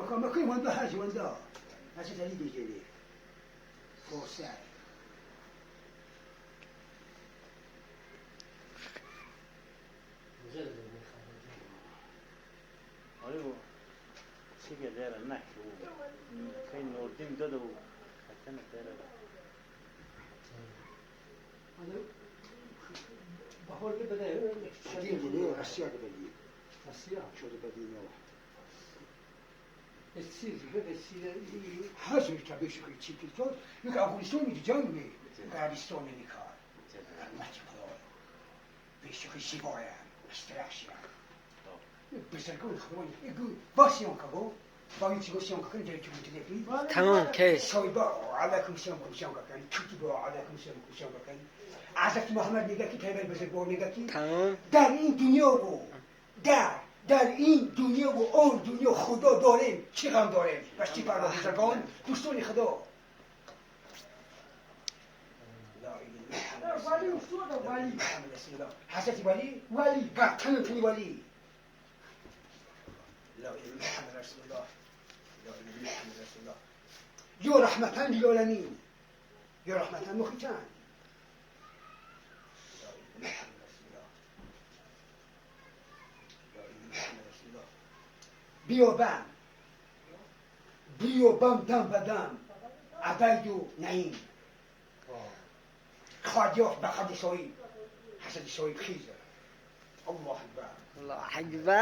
مكان ما كل وندا حاجة وندا هذا تالي بيجي فرصة أيوه شيء كده نحكي كين نوردين دادو حتى نتدرب بحول بدأ شديد ليه أشياء بدي أشياء شو بدي نوع السير بدأ السير حاجة كبير شو كي تقول يك أفغانستان يجانبي كردستان نكار ما تقول بيشوف الشبايا استراحة بس يقول خبرني يقول باسيون كابو باقي تقول سيون كان جاي تقول تلفي تمام كيس سوي بقى عليكم سيون كان تكتبوا عليكم سيون كان عزت محمد نگاهی تایبل بزرگوار نگاهی تمام در این دنیا و در این دنیا و آن دنیا خدا داریم چه غم داریم باشی پر بزرگان دوستان خدا ولی افتاد ولی محمد رسول الله حضرت ولی قطعا توی ولی لا اله محمد رسول الله لا اله محمد رسول الله یا رحمتاً للعالمین یا رحمتاً مخیتاً بیابم دم بدم عبید و نعیم خادیاف به خد سایی حسد سایی خیزه الله اکبر الله أكبر